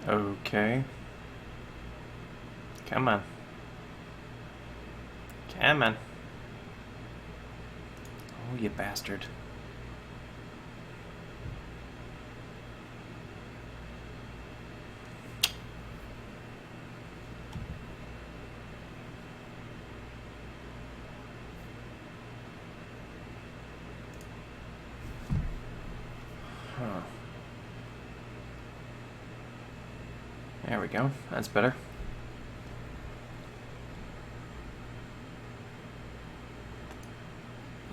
Okay. Come on. Come on. Oh, you bastard. Huh. There we go. That's better.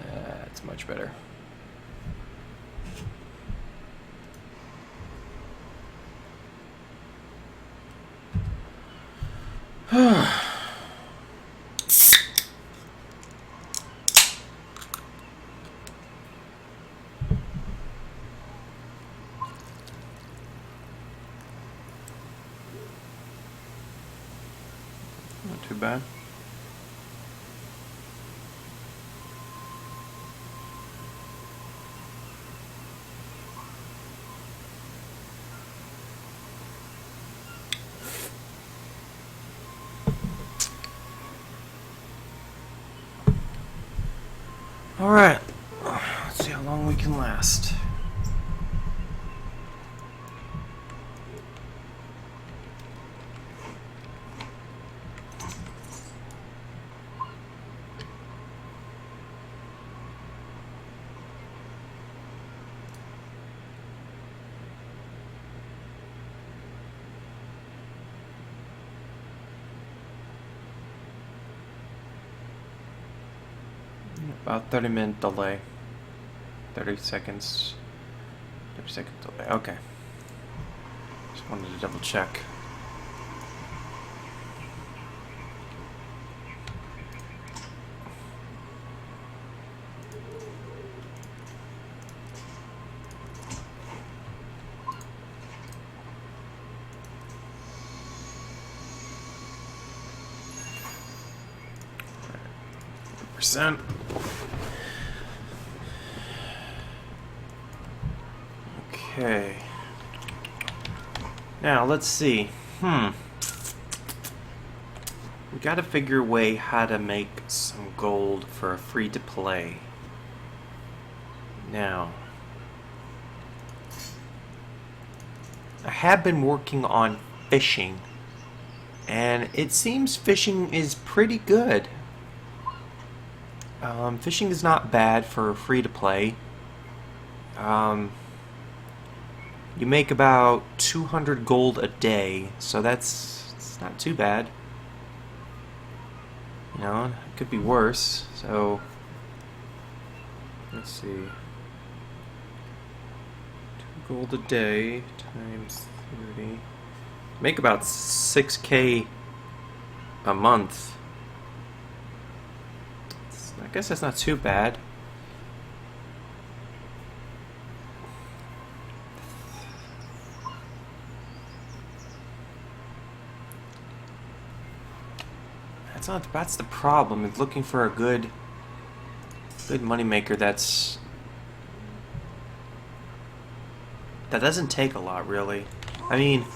That's much better. Not too bad. Alright, let's see how long we can last. About 30-minute delay. 30 seconds. 30-second delay. Okay. Just wanted to double check. Percent. Okay. Now let's see. We gotta figure a way how to make some gold for a free to play. Now, I have been working on fishing, and it seems fishing is pretty good. Fishing is not bad for free to play. You make about 200 gold a day, so it's not too bad. You know, it could be worse. So let's see. 2 gold a day times 30. Make about 6K a month. I guess that's not too bad. That's the problem, is looking for a good moneymaker that doesn't take a lot, really. I mean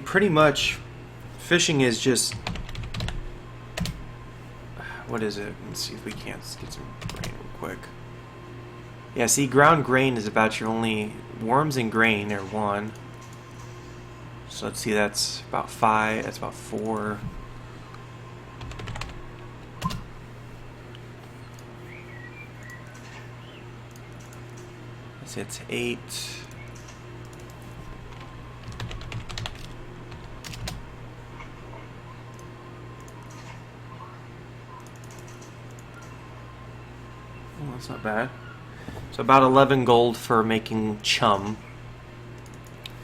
pretty much fishing is just, what is it? Let's see if we can't get some grain real quick. Yeah, see, ground grain is about your only worms and grain. They're 1. So let's see, that's about 5. That's about 4. Let's see, it's 8. Oh, that's not bad. So about 11 gold for making chum,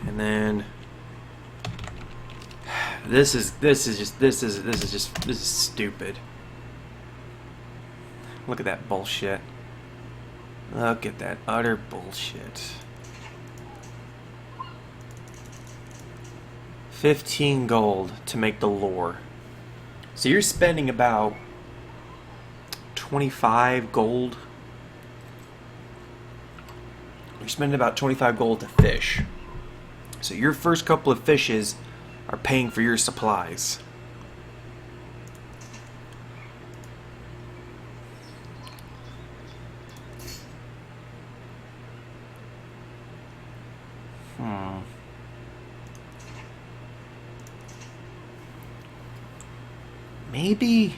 and then this is stupid. Look at that bullshit. Look at that utter bullshit. 15 gold to make the lore. So you're spending about 25 gold. You're spending about 25 gold to fish. So your first couple of fishes are paying for your supplies. Maybe...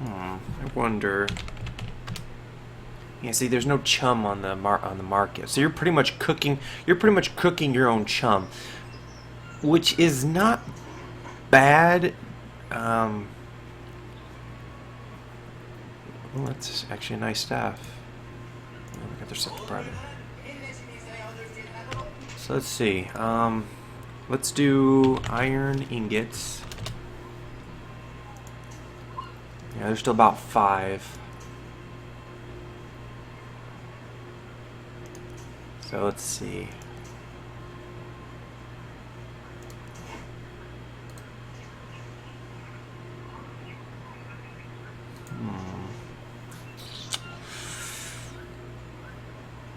I wonder... Yeah, see, there's no chum on the market, so you're pretty much cooking your own chum, which is not bad. Well, that's actually a nice staff. We got their second product. So let's see. Let's do iron ingots. Yeah, there's still about 5. So let's see. Hmm.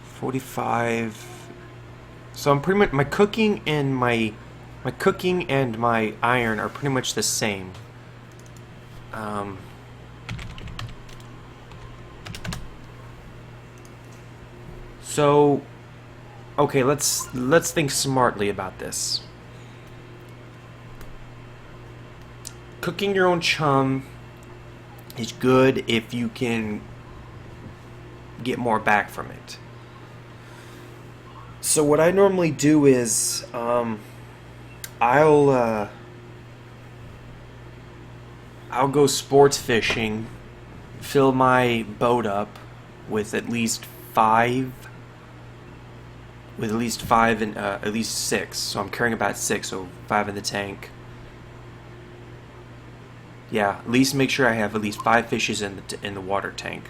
45. So I'm pretty much my cooking and my iron are pretty much the same. So okay, let's think smartly about this. Cooking your own chum is good if you can get more back from it. So what I normally do is I'll go sports fishing, fill my boat up with at least 5 and at least 6. So I'm carrying about 6, so 5 in the tank. Yeah, at least make sure I have at least 5 fishes in the water tank.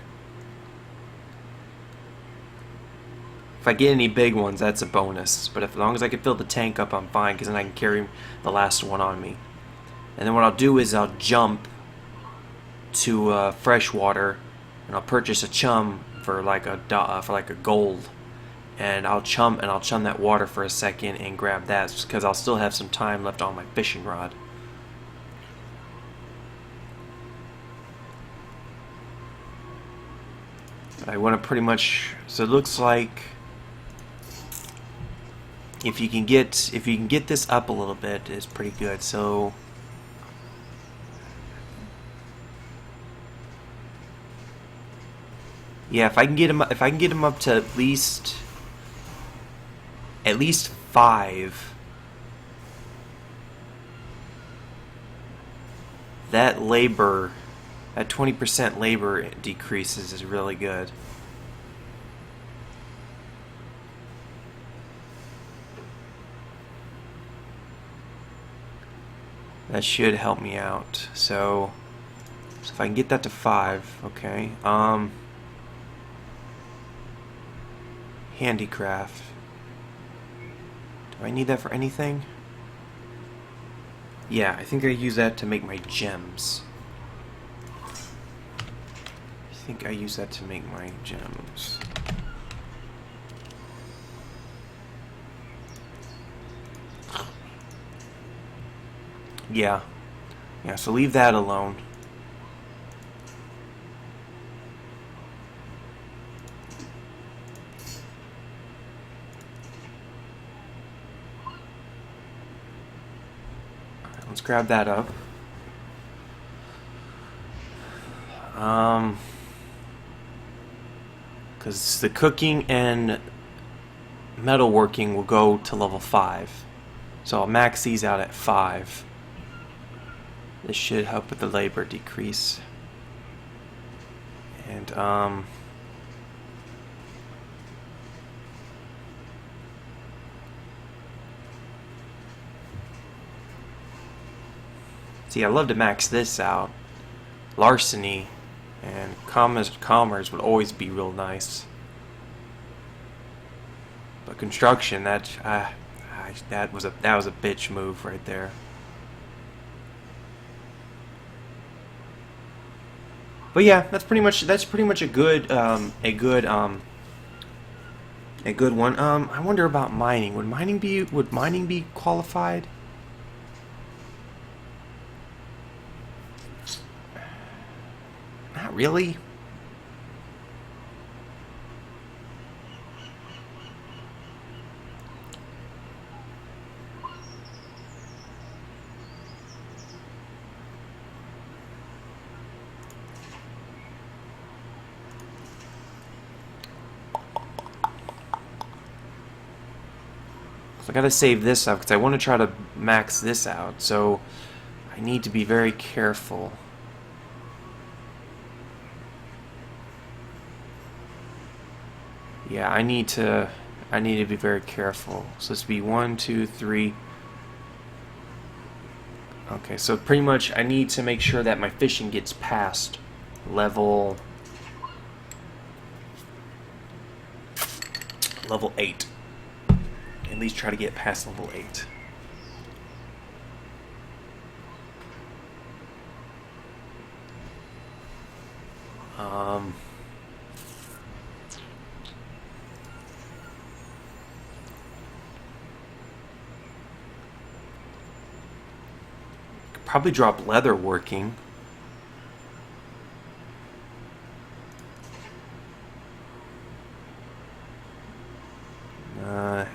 If I get any big ones, that's a bonus. But as long as I can fill the tank up, I'm fine, because then I can carry the last one on me. And then what I'll do is I'll jump to freshwater, and I'll purchase a chum for like a gold. And I'll chum that water for a second and grab that, because I'll still have some time left on my fishing rod. I want to pretty much, so it looks like if you can get this up a little bit, it's pretty good. So yeah, if I can get him up to at least 5, that 20% labor decreases is really good. That should help me out. So if I can get that to 5, okay. Handicraft. Do I need that for anything? Yeah, I think I use that to make my gems. Yeah. Yeah, so leave that alone. Alright, let's grab that up. Because the cooking and metalworking will go to level 5. So I'll max these out at 5. This should help with the labor decrease. And see, I love to max this out. Larceny and commerce would always be real nice. But construction, that was a bitch move right there. But yeah, that's pretty much a good a good one. I wonder about mining. Would mining be qualified? Not really. So I gotta save this up because I want to try to max this out. So I need to be very careful. Yeah, I need to be very careful. So let's be 1, 2, 3. Okay, so pretty much I need to make sure that my fishing gets past level 8. At least try to get past level 8. Could probably drop leather working.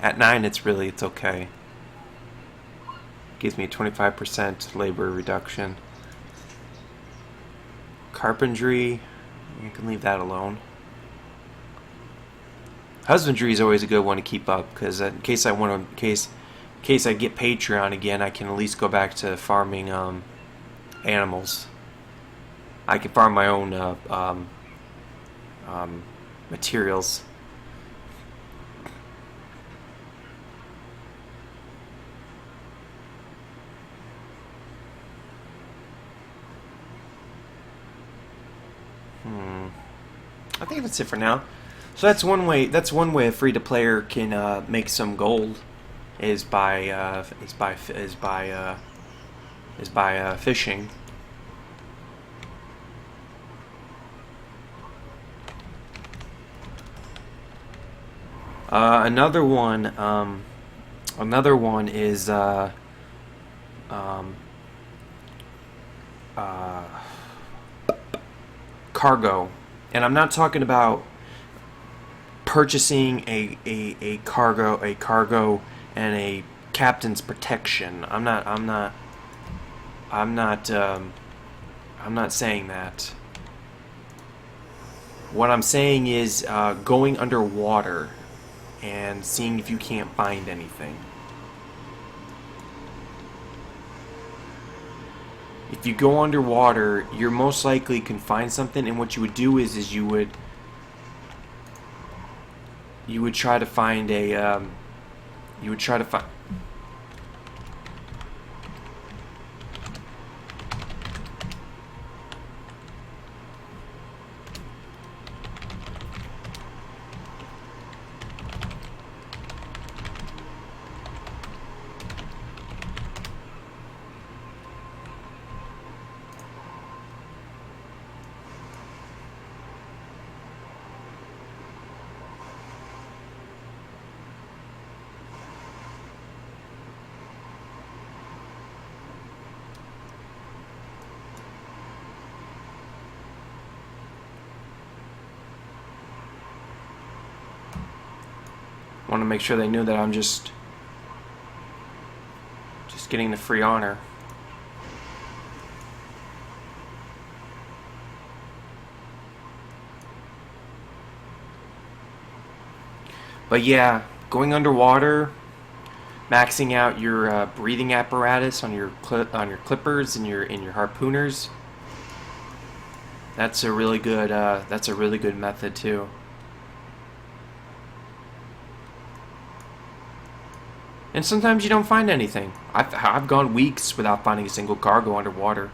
At 9, it's okay. Gives me a 25% labor reduction. Carpentry, you can leave that alone. Husbandry is always a good one to keep up because in case I get Patreon again, I can at least go back to farming animals. I can farm my own materials. I think that's it for now. So that's one way. That's one way a free-to-player can make some gold, is by fishing. Another one is cargo. And I'm not talking about purchasing a cargo and a captain's protection. I'm not saying that. What I'm saying is going underwater and seeing if you can't find anything. If you go underwater, you're most likely can find something, and what you would do is you would try to find a want to make sure they knew that I'm just getting the free honor. But yeah, going underwater, maxing out your breathing apparatus on your clippers and your harpooners. That's a really good method too. And sometimes you don't find anything. I've gone weeks without finding a single cargo underwater.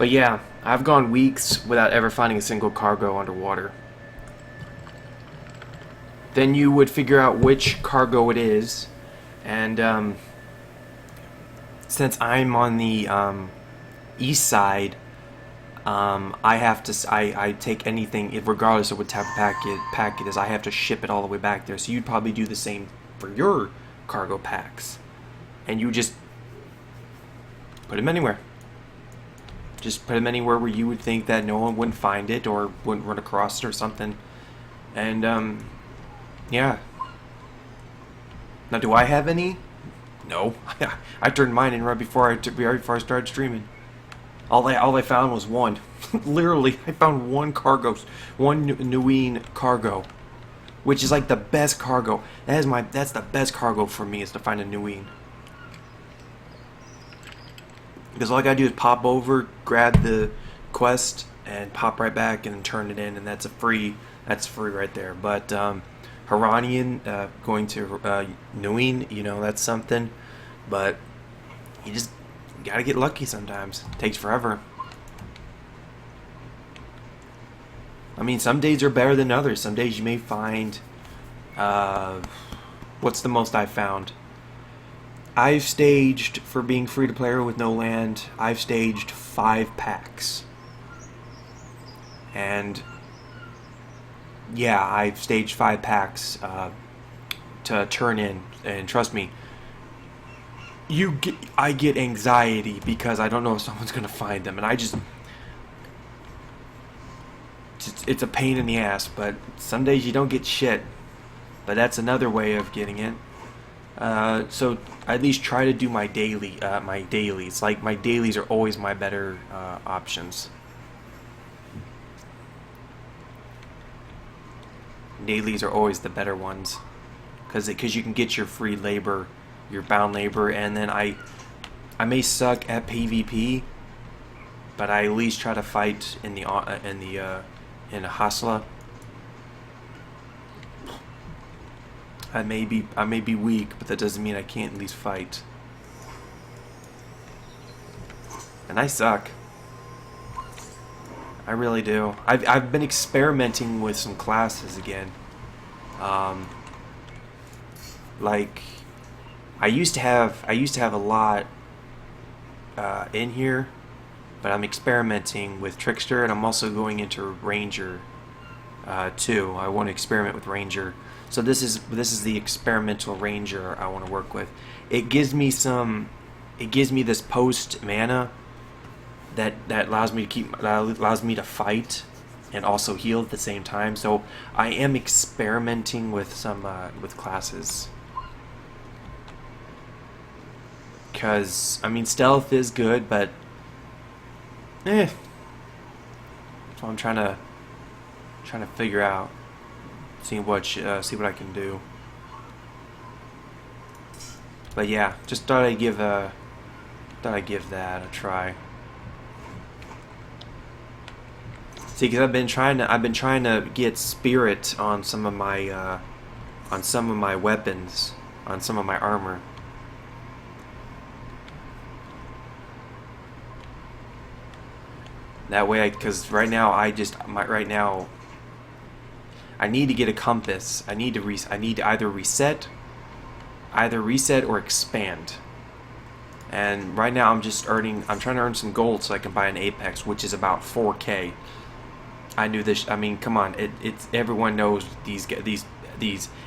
But yeah, I've gone weeks without ever finding a single cargo underwater. Then you would figure out which cargo it is, and since I'm on the east side, I have to. I take anything, regardless of what type of pack it is. I have to ship it all the way back there. So you'd probably do the same for your cargo packs, and you just put them anywhere. Just put them anywhere where you would think that no one wouldn't find it or wouldn't run across it or something. And yeah. Now, do I have any? No. I turned mine in right before I started streaming. All I found was one. Literally, I found one Nuine cargo, which is like the best cargo. That's the best cargo for me, is to find a Nuine. Because all I gotta do is pop over, grab the quest, and pop right back and turn it in, and that's free right there. But Haranian, going to Nuine, that's something. But you just gotta get lucky sometimes. It takes forever. I mean, some days are better than others. Some days you may find... what's the most I found? I've staged, for being free-to-play with no land, I've staged 5 packs. And... yeah, I've staged 5 packs to turn in. And trust me, I get anxiety because I don't know if someone's going to find them. And I just... it's a pain in the ass, but some days you don't get shit. But that's another way of getting it. So I at least try to do my dailies. Like, my dailies are always my better options. Dailies are always the better ones, because you can get your free labor, your bound labor, and then I may suck at PvP, but I at least try to fight in a Hasla. I may be weak, but that doesn't mean I can't at least fight. And I suck. I really do. I've been experimenting with some classes again. Like, I used to have a lot in here, but I'm experimenting with Trickster, and I'm also going into Ranger too. I want to experiment with Ranger. So this is the experimental Ranger I want to work with. It gives me this post mana that allows me to fight and also heal at the same time. So I am experimenting with some with classes, because I mean, stealth is good, but so I'm trying to figure out, see what I can do. But yeah, just thought I'd give that a try. See, because I've been trying to get spirit on some of my weapons, on some of my armor. That way, because right now I need to get a compass. I need to either reset or expand. And right now I'm trying to earn some gold so I can buy an Apex, which is about 4K. I knew this. I mean, come on, it's everyone knows these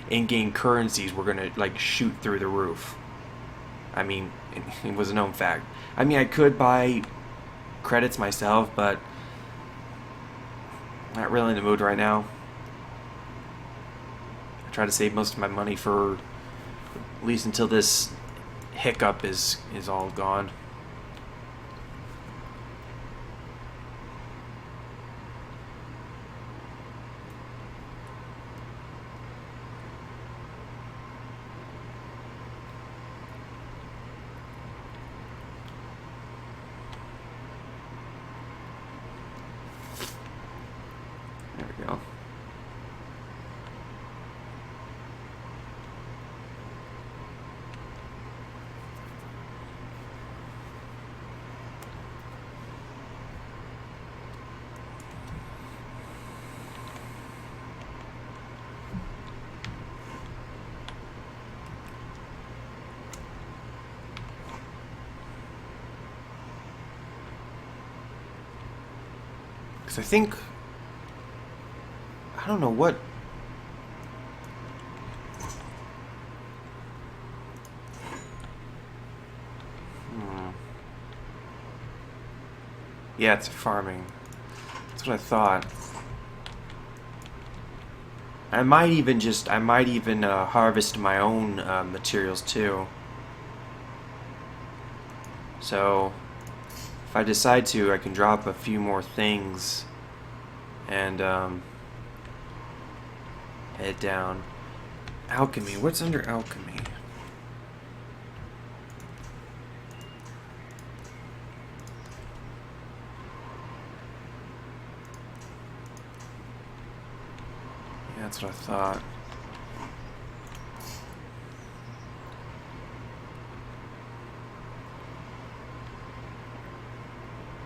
in-game currencies were gonna like shoot through the roof. I mean, it was a known fact. I mean, I could buy credits myself, but not really in the mood right now. I try to save most of my money for at least until this hiccup is all gone. There we go. Because I think... I don't know what... Yeah, it's farming. That's what I thought. I might even harvest my own materials too. So, if I decide to, I can drop a few more things and head down. Alchemy. What's under alchemy? Yeah, that's what I thought.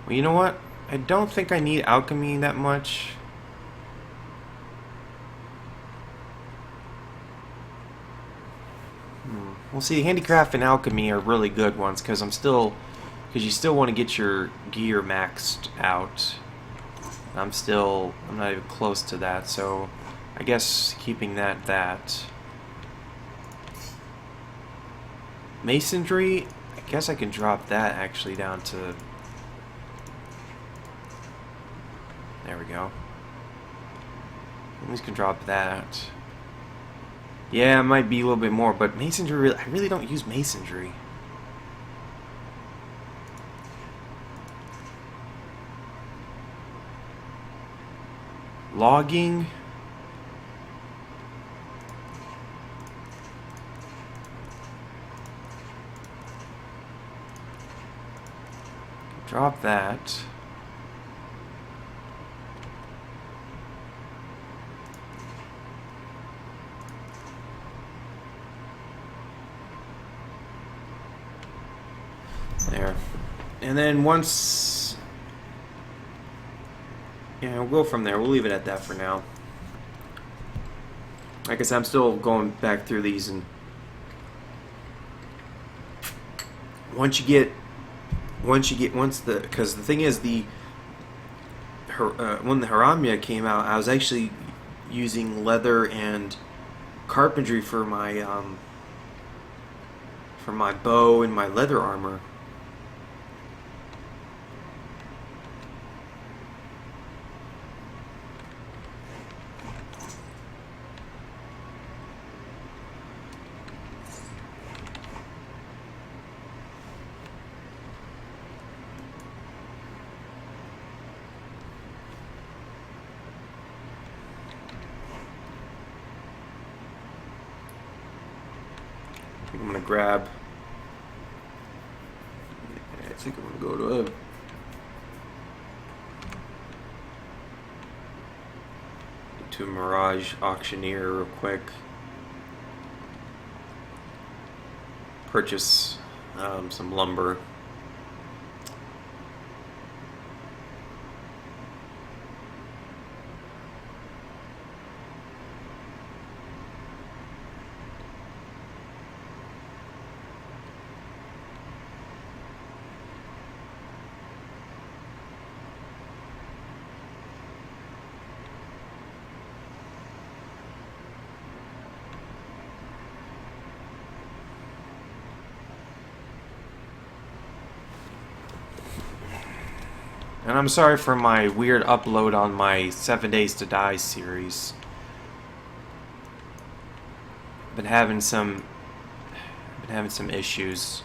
Well, you know what? I don't think I need alchemy that much. Well, see, handicraft and alchemy are really good ones because you still want to get your gear maxed out. I'm not even close to that, so I guess keeping that. Masonry, I guess I can drop that actually down to... There we go. At least can drop that. Yeah, it might be a little bit more, but masonry, I really don't use masonry. Logging. Drop that. There. And then once... Yeah, we'll go from there. We'll leave it at that for now. Like I said, I'm still going back through these, and because the thing is, when the Haramia came out, I was actually using leather and carpentry for my bow and my leather armor. I'm gonna grab. I think I'm gonna go to a Mirage Auctioneer real quick. Purchase some lumber. And I'm sorry for my weird upload on my 7 Days to Die series. Been having some issues.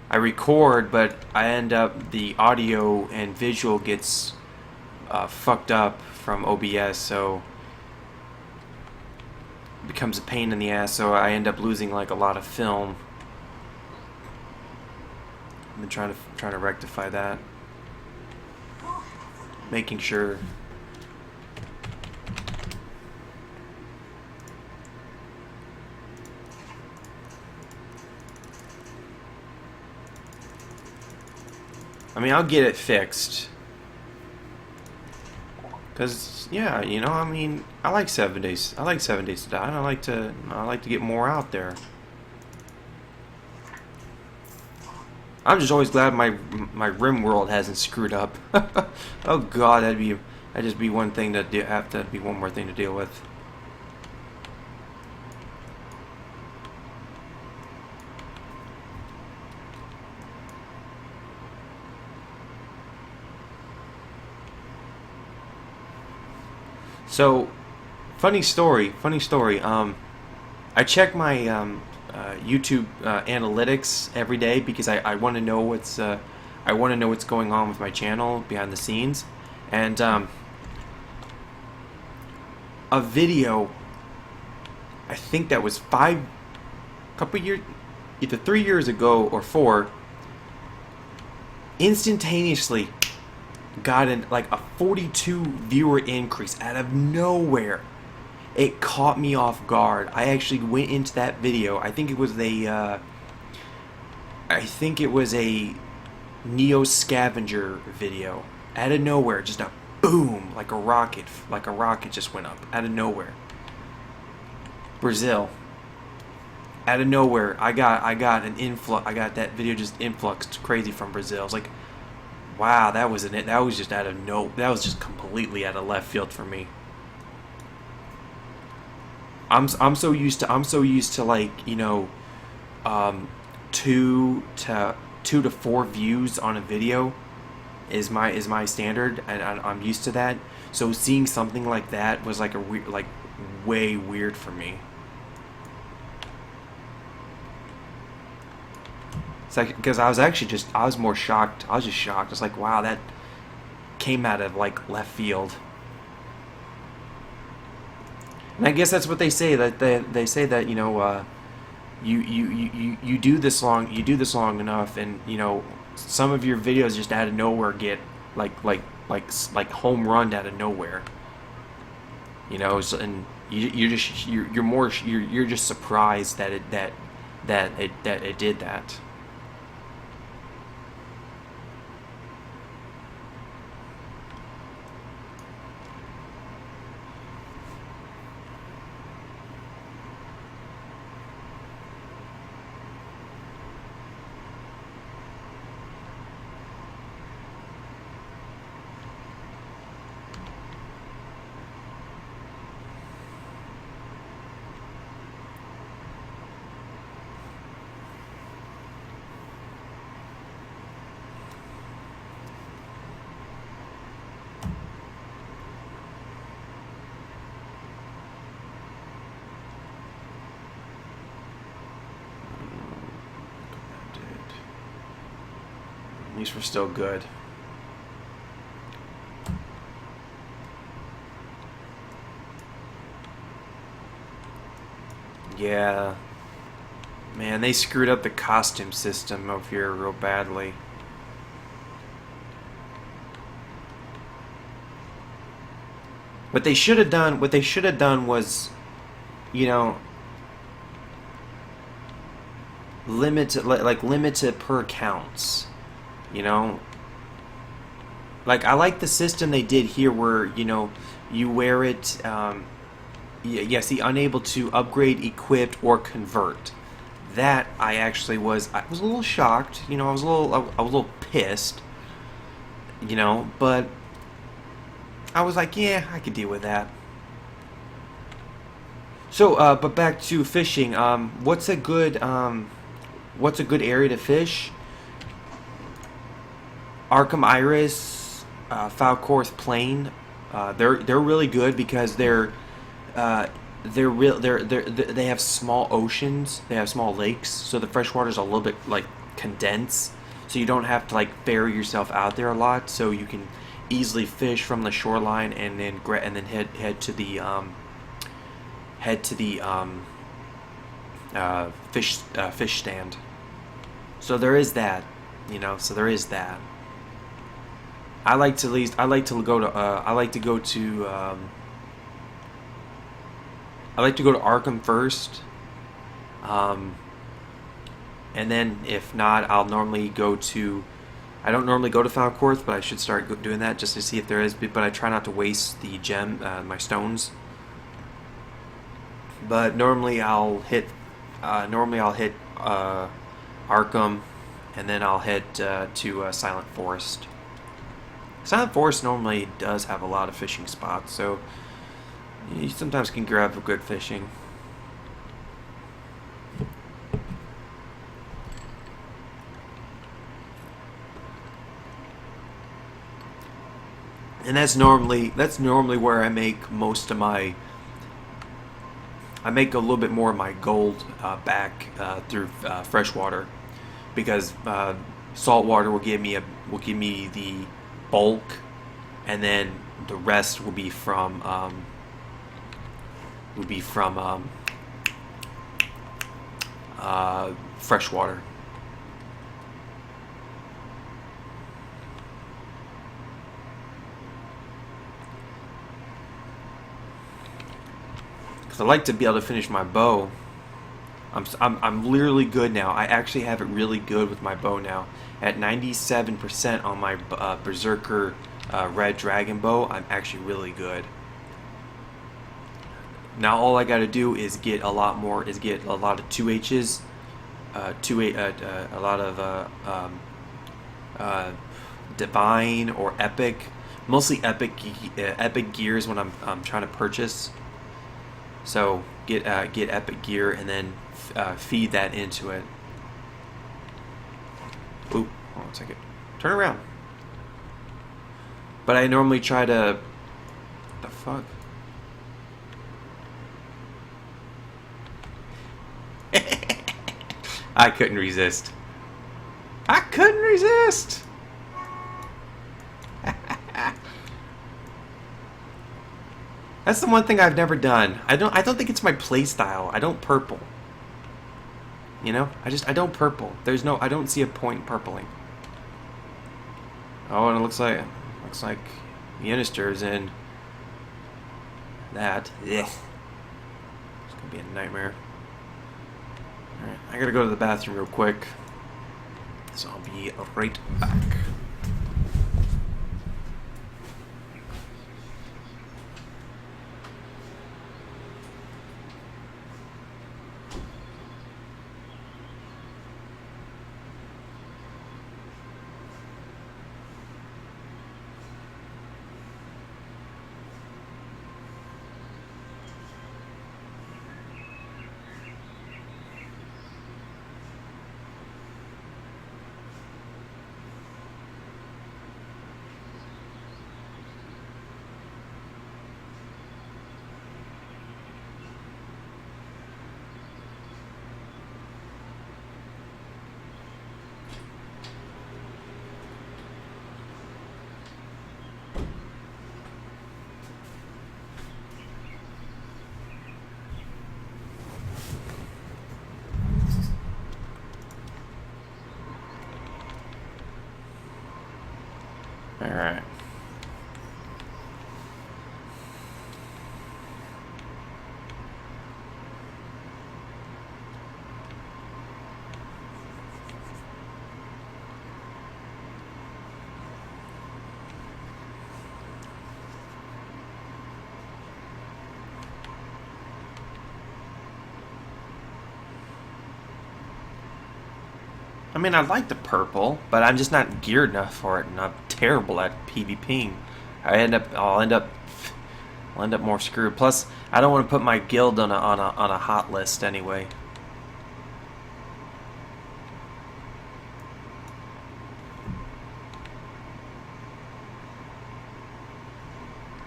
I record, but I end up, the audio and visual gets fucked up from OBS, so it becomes a pain in the ass, so I end up losing like a lot of film. I've been trying to rectify that. Making sure. I mean, I'll get it fixed. Cause yeah, you know, I mean, I like 7 Days. I like 7 Days to Die. And I like to get more out there. I'm just always glad my rim world hasn't screwed up. Oh god, that'd just be one thing to have to be one more thing to deal with. So, funny story. I check my YouTube analytics every day because I want to know what's going on with my channel behind the scenes, and a video. I think that was couple years, either 3 years ago or 4. Instantaneously got like a 42 viewer increase out of nowhere. It caught me off guard. I actually went into that video. I think it was a Neo scavenger video. Out of nowhere, just a boom, like a rocket just went up out of nowhere. Brazil. Out of nowhere, I got an influx. I got that video just influxed crazy from Brazil. It's like, wow, that was just out of that was just completely out of left field for me. I'm so used to like, you know, 2 to 4 views on a video is my standard, and I'm used to that. So seeing something like that was like way weird for me. It's like, because I was more shocked. I was just shocked. It's like, wow, that came out of like left field. And I guess that's what they say. That they say that, you know, you do this long enough, and you know, some of your videos just out of nowhere get like home run out of nowhere. You know, so, and you're just surprised that it did that. At least we're still good. Yeah. Man, they screwed up the costume system over here real badly. What they should have done was, you know, limited per counts. You know, like, I like the system they did here where, you know, you wear it, yes, the unable to upgrade, equipped, or convert. That I was a little shocked, you know, I was a little pissed, you know, but I was like, yeah, I could deal with that. So, but back to fishing, what's a good area to fish? Arkham Iris, Falcorth Plain, they're really good because they have small oceans, they have small lakes, so the freshwater's a little bit like condensed, so you don't have to like bury yourself out there a lot, so you can easily fish from the shoreline and then head to the fish stand. So there is that, you know. So there is that. I like to go to Arkham first, and then if not, I'll normally go to. I don't normally go to Falcorth, but I should start doing that just to see if there is. But I try not to waste the my stones. But normally I'll hit Arkham, and then I'll head to Silent Forest. Silent Forest normally does have a lot of fishing spots, so you sometimes can grab a good fishing. And that's normally where I make most of my. I make a little bit more of my gold back through freshwater, because saltwater will give me the bulk, and then the rest will be from freshwater. I like to be able to finish my bow. I'm literally good now. I actually have it really good with my bow now. At 97% on my Berserker Red Dragon bow, I'm actually really good. Now all I got to do is get a lot of 2Hs, a lot of divine or epic, mostly epic gears when I'm trying to purchase. So get epic gear and then feed that into it. Oop, hold on a second. Turn around. But I normally try to. What the fuck? I couldn't resist. I couldn't resist. That's the one thing I've never done. I don't think it's my play style. I don't purple. You know? I don't purple. I don't see a point in purpling. Oh, and it looks like Unister's in that. Ugh. It's gonna be a nightmare. Alright, I gotta go to the bathroom real quick. So I'll be right back. Alright. I mean, I like the purple, but I'm just not geared enough for it, and I'm terrible at PvPing. I'll end up more screwed. Plus, I don't want to put my guild on a hot list anyway.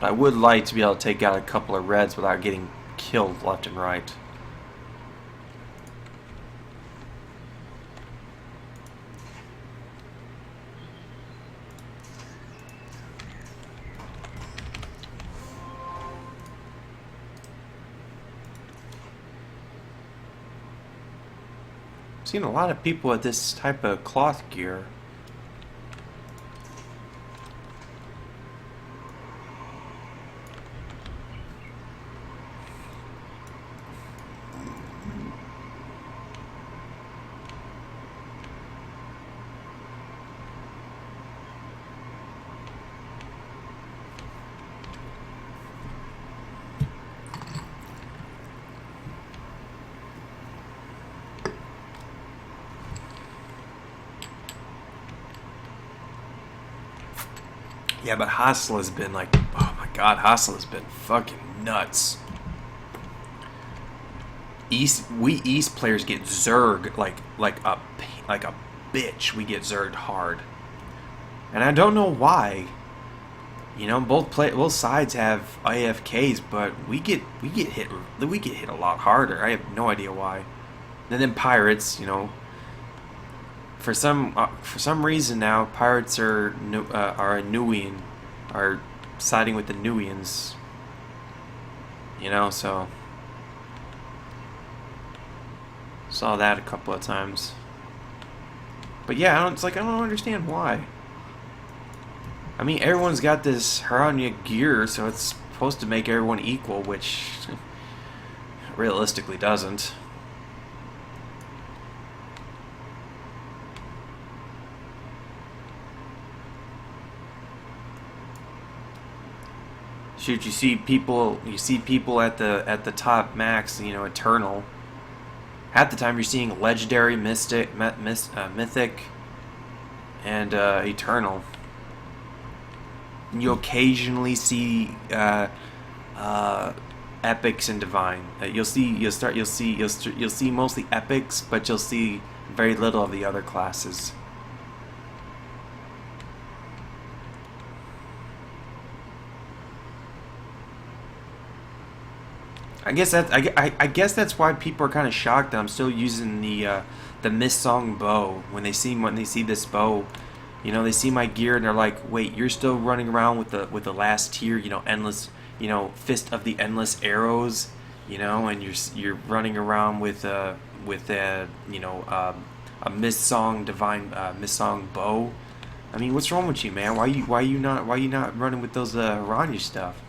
But I would like to be able to take out a couple of reds without getting killed left and right. Seen a lot of people with this type of cloth gear. Yeah, but Hostile has been like, oh my god, Hostile has been fucking nuts. East players get zerg like a bitch. We get zerged hard, and I don't know why. You know, both sides have AFKs, but we get hit a lot harder. I have no idea why. And then pirates, you know, for some reason now, pirates are a Nuian, are siding with the Nuians. You know, so saw that a couple of times. But yeah, I don't understand why. I mean, everyone's got this Aria gear, so it's supposed to make everyone equal, which realistically doesn't. Shoot, you see people at the top max, you know, eternal. Half the time you're seeing legendary, mythic, and eternal. And you occasionally see epics and divine. You'll see mostly epics, but you'll see very little of the other classes. I guess that's why people are kind of shocked that I'm still using the Mist Song bow when they see this bow. You know, they see my gear and they're like, "Wait, you're still running around with the last tier, you know, endless, you know, fist of the endless arrows, you know, and you're running around with a Mist Song divine Mist Song bow. I mean, what's wrong with you, man? Why you not running with those Ranya stuff,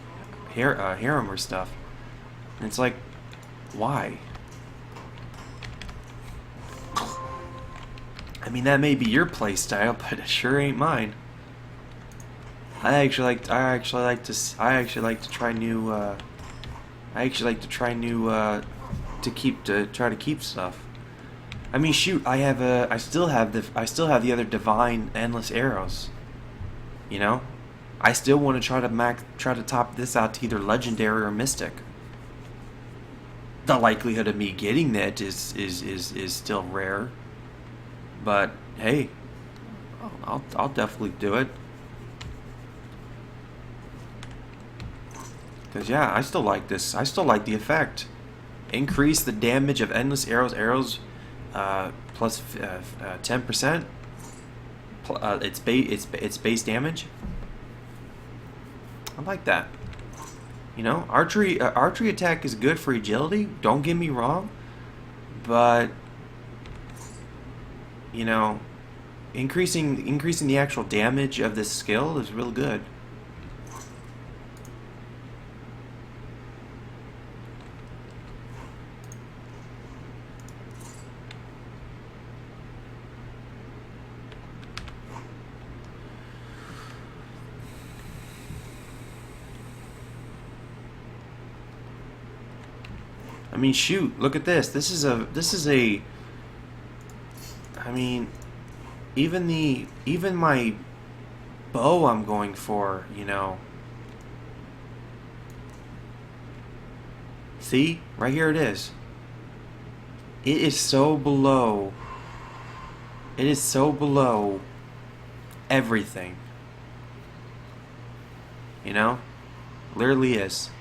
harem or stuff?" And it's like, why? I mean, that may be your play style, but it sure ain't mine. I actually like to try new to try to keep stuff. I mean, shoot, I still have the other divine endless arrows. You know, I still want to try to top this out to either legendary or mystic. The likelihood of me getting that is still rare. But hey, I'll definitely do it. Cause yeah, I still like this. I still like the effect. Increase the damage of endless arrows, plus 10%. Its base damage. I like that. You know, archery attack is good for agility. Don't get me wrong, but you know, increasing the actual damage of this skill is real good. I mean, shoot, look at this. This is a I mean, even my bow I'm going for, you know. See? Right here it is. It is so below. It is so below everything. You know? Literally is.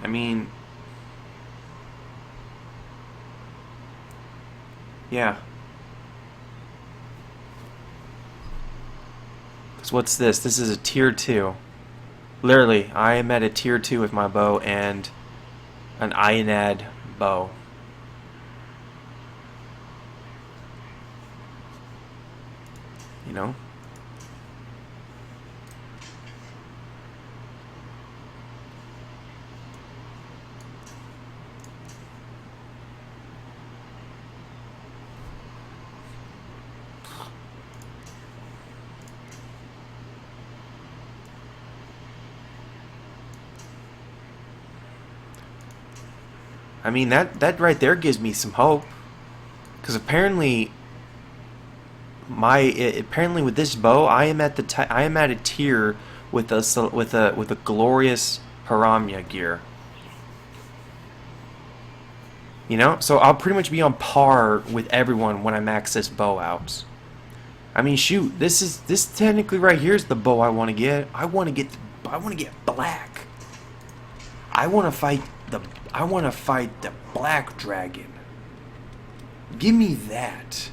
I mean, yeah. Because what's this? This is a tier 2. Literally, I am at a tier 2 with my bow and an Ionad bow. You know? I mean, that right there gives me some hope. Because apparently, apparently with this bow, I am at I am at a tier with a glorious Haramya gear. You know, so I'll pretty much be on par with everyone when I max this bow out. I mean, shoot, this technically right here is the bow I want to get. I want to get black. I want to fight the black dragon. Give me that.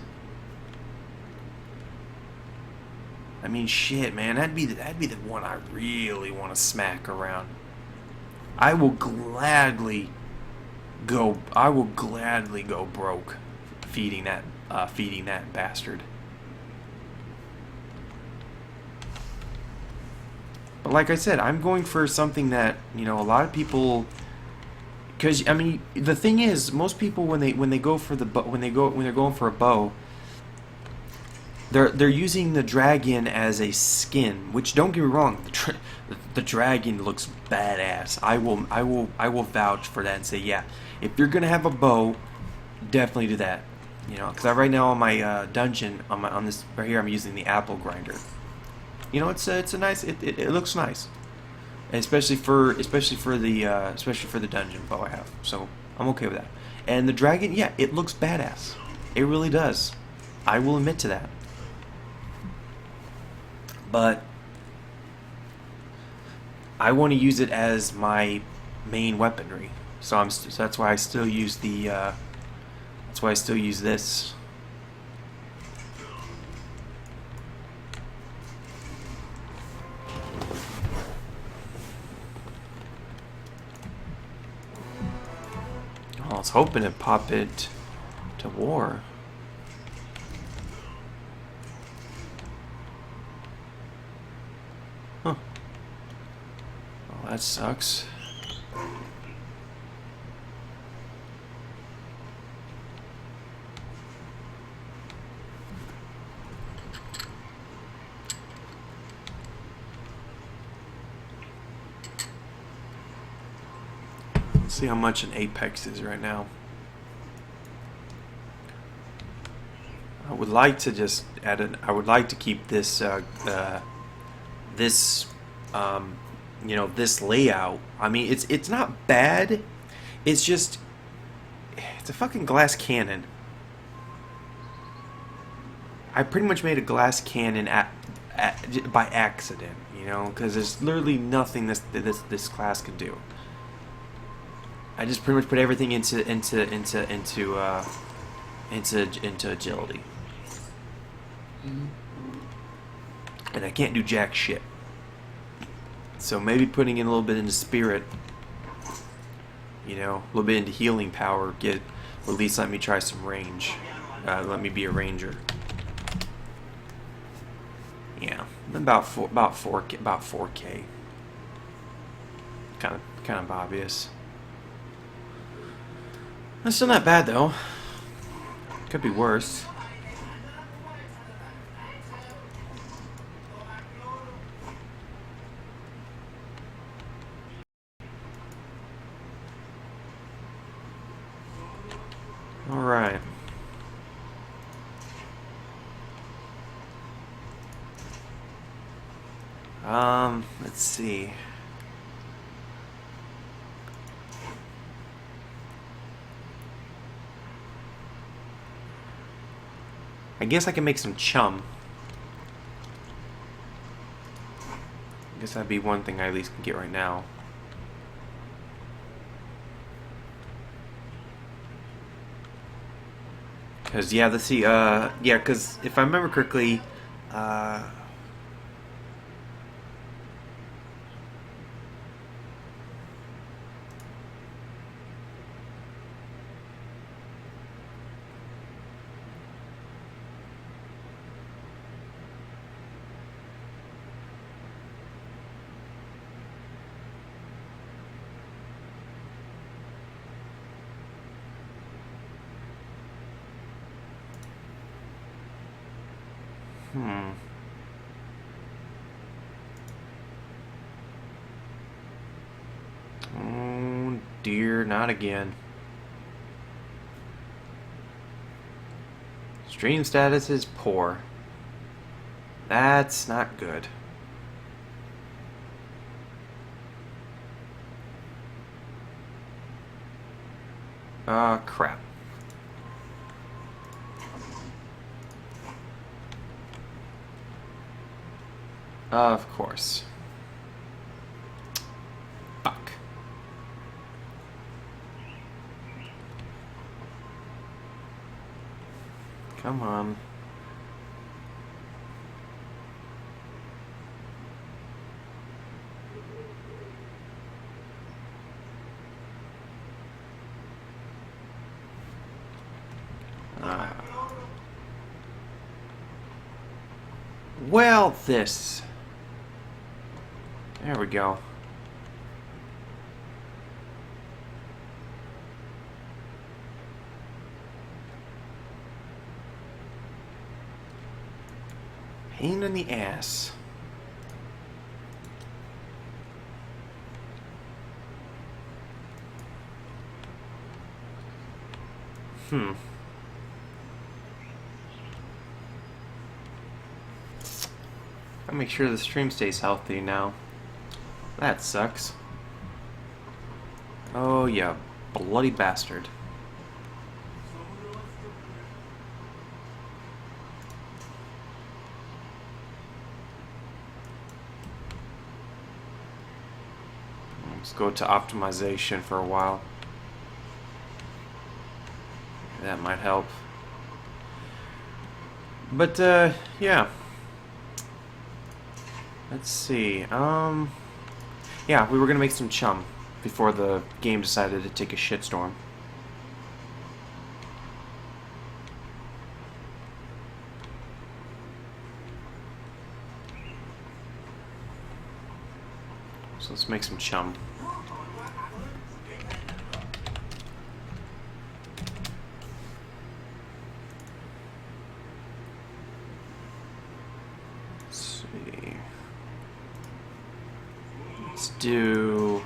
I mean, shit, man, that'd be the one I really want to smack around. I will gladly go broke feeding that bastard. But like I said, I'm going for something that, you know, a lot of people, because I mean, the thing is, most people when they go for when they're going for a bow, they're using the dragon as a skin, which, don't get me wrong, the dragon looks badass. I will vouch for that and say, yeah, if you're gonna have a bow, definitely do that. You know, because right now on my dungeon on this right here, I'm using the apple grinder. You know, it's a nice. It looks nice, especially for the dungeon bow I have. So I'm okay with that. And the dragon, yeah, it looks badass. It really does. I will admit to that. But I want to use it as my main weaponry. So that's why I still use the. That's why I still use this. I was hoping to pop it to war. Huh. Well, that sucks. Let's see how much an Apex is right now. I would like to just add it. I would like to keep this you know, this layout. I mean, it's not bad. It's just it's a fucking glass cannon. I pretty much made a glass cannon by accident, you know, because there's literally nothing this class can do. I just pretty much put everything into agility, and I can't do jack shit. So maybe putting in a little bit into spirit, you know, a little bit into healing power, will at least let me try some range. Let me be a ranger. Yeah, about 4K. Kind of obvious. That's still not bad though. Could be worse. All right. Let's see. I guess I can make some chum. I guess that'd be one thing I at least can get right now. Cause yeah, let's see. Yeah, cause if I remember correctly, Oh dear, not again. Stream status is poor. That's not good. Crap. Of course. Fuck. Come on. Well, this. There we go. Pain in the ass. I'll make sure the stream stays healthy now. That sucks. Oh, yeah, bloody bastard. Let's go to optimization for a while. That might help. But, yeah. Let's see. Yeah, we were gonna make some chum before the game decided to take a shitstorm. So let's make some chum. Do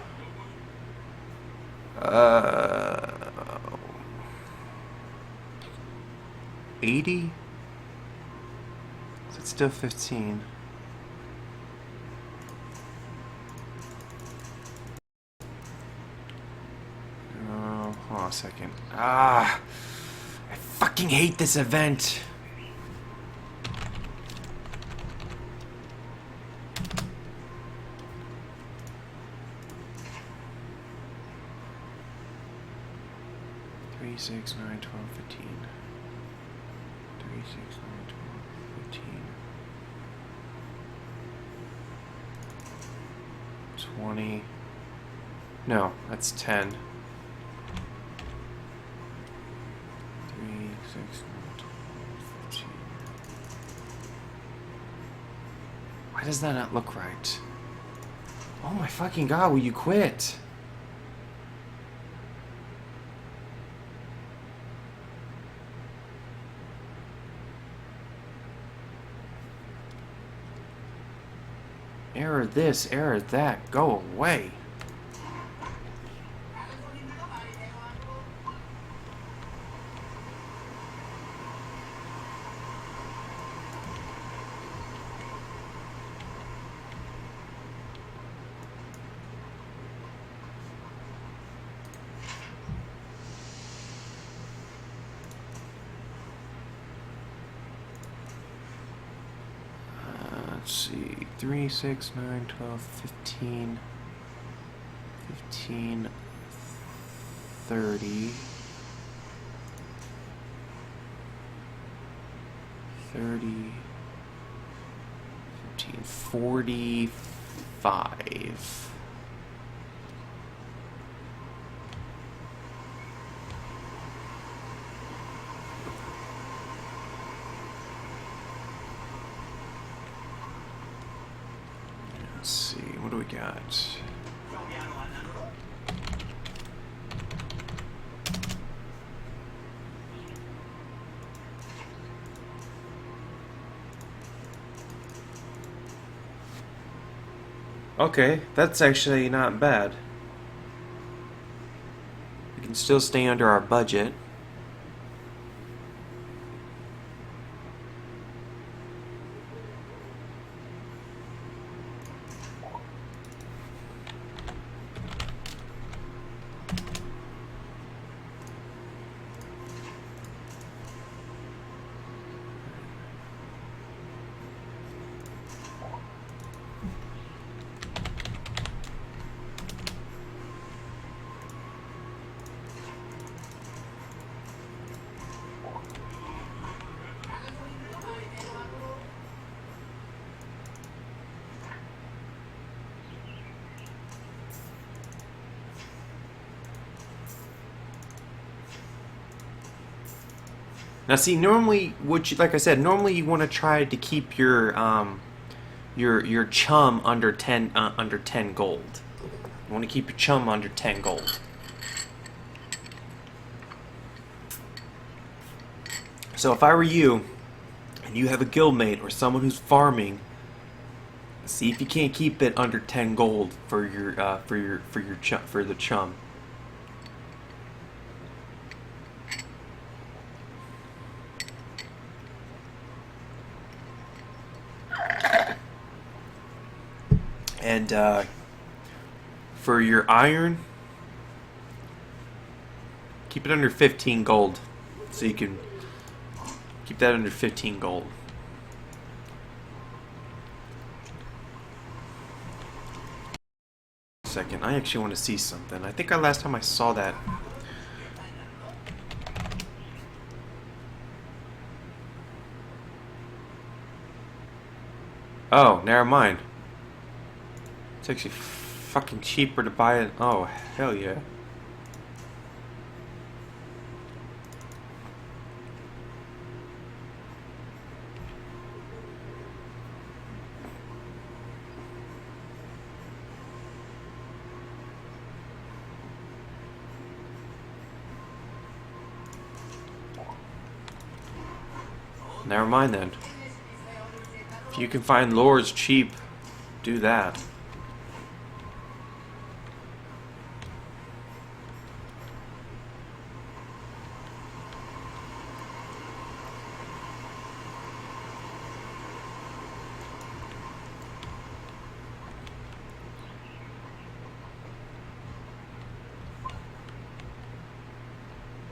80? Is it still 15? Oh, hold on a second. I fucking hate this event. Three, 6, 9, 12, 15. 3, 6, 9, 12, 15. 20. No, that's 10. 3, 6, 9, 12, 15. Why does that not look right? Oh my fucking god, will you quit? Error this, error that, go away. Let's see, 3, 6, 9, 12, 15, 15, 30, 30, 15, 45. Let's see, what do we got? Okay, that's actually not bad. We can still stay under our budget. Now, see, normally, like I said, normally you want to try to keep your chum under 10 gold. You want to keep your chum under 10 gold. So if I were you, and you have a guildmate or someone who's farming, see if you can't keep it under 10 gold for the chum. And for your iron, keep it under 15 gold, so you can keep that under 15 gold. Second, I actually want to see something. I think last time I saw that. Oh, never mind. It's actually fucking cheaper to buy it. Oh, hell yeah. Never mind then. If you can find lures cheap, do that.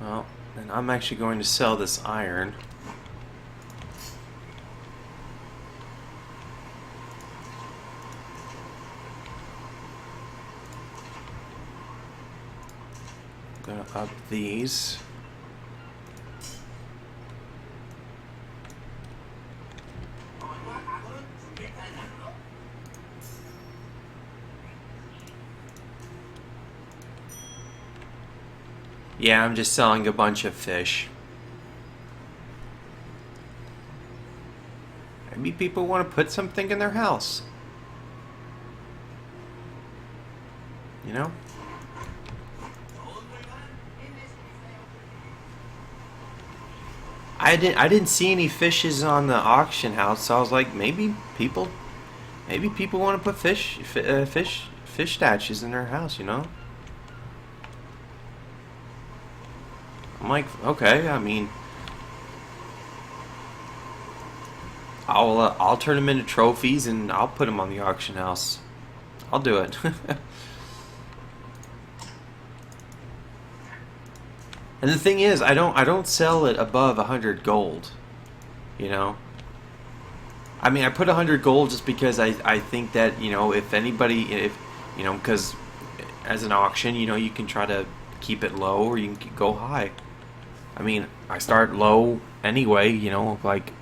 Well, then I'm actually going to sell this iron. Gonna up these. Yeah, I'm just selling a bunch of fish. Maybe people want to put something in their house. You know? I didn't see any fishes on the auction house, so I was like, maybe people want to put fish statues in their house, you know? I'm like, okay, I mean, I'll turn them into trophies and I'll put them on the auction house. I'll do it. And the thing is, I don't sell it above 100 gold. You know? I mean, I put 100 gold just because I think that, you know, if you know, because as an auction, you know, you can try to keep it low or you can go high. I mean, I start low anyway, you know, like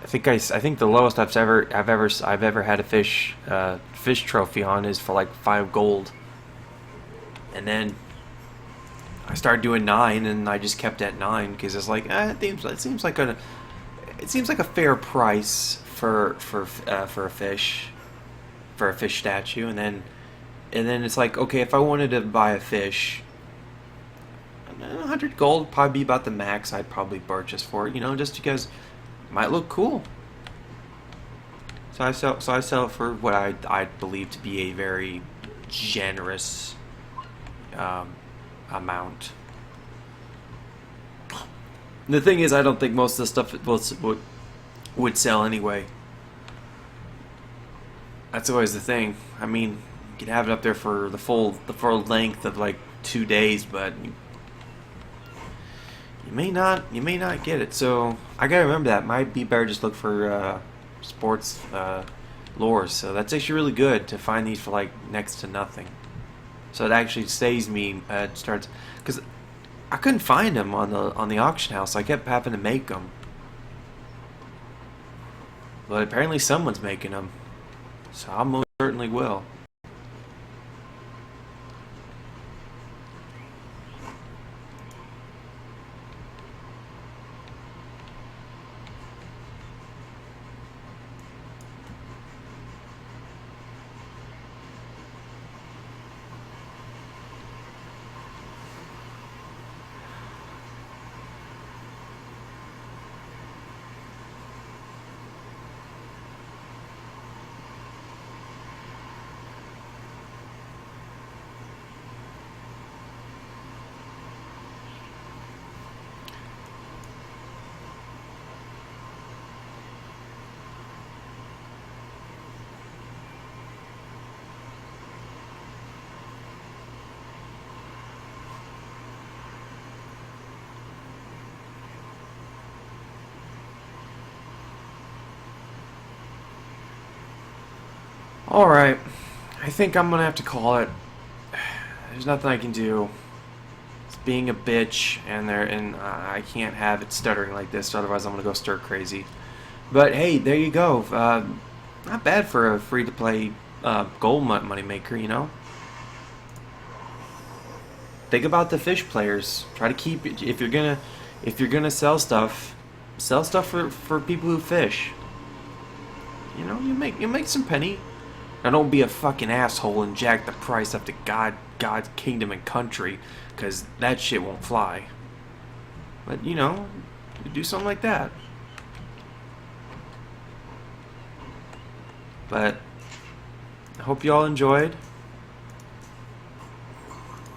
I think the lowest I've ever had a fish trophy on is for like 5 gold. And then I started doing 9, and I just kept at 9 because it's like it seems like a fair price for a fish statue, and then it's like, okay, if I wanted to buy a fish, 100 gold would probably be about the max I'd probably purchase for it, you know, just because it might look cool. So I sell it for what I believe to be a very generous amount. The thing is, I don't think most of the stuff would sell anyway. That's always the thing. I mean, you can have it up there for the full length of like 2 days, but you may not get it. So I gotta remember that. Might be better just look for sports lures. So that's actually really good to find these for like next to nothing. So it actually saves me. Starts because I couldn't find them on the auction house. I kept having to make them, but apparently someone's making them. So I most certainly will. Alright, I think I'm gonna have to call it. There's nothing I can do. It's being a bitch, and I can't have it stuttering like this, otherwise I'm gonna go stir crazy. But hey, there you go. Not bad for a free-to-play gold moneymaker, you know? Think about the fish players. Try to keep it, if you're gonna sell stuff for people who fish. You know, you make some penny. Now don't be a fucking asshole and jack the price up to God's kingdom and country, cause that shit won't fly. But you know, you do something like that. But I hope you all enjoyed.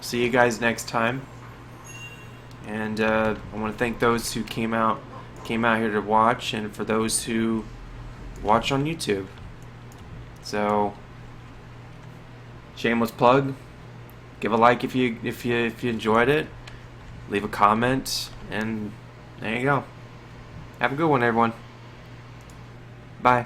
See you guys next time. And I want to thank those who came out here to watch, and for those who watch on YouTube. So, shameless plug. Give a like if you enjoyed it. Leave a comment, and there you go. Have a good one, everyone. Bye.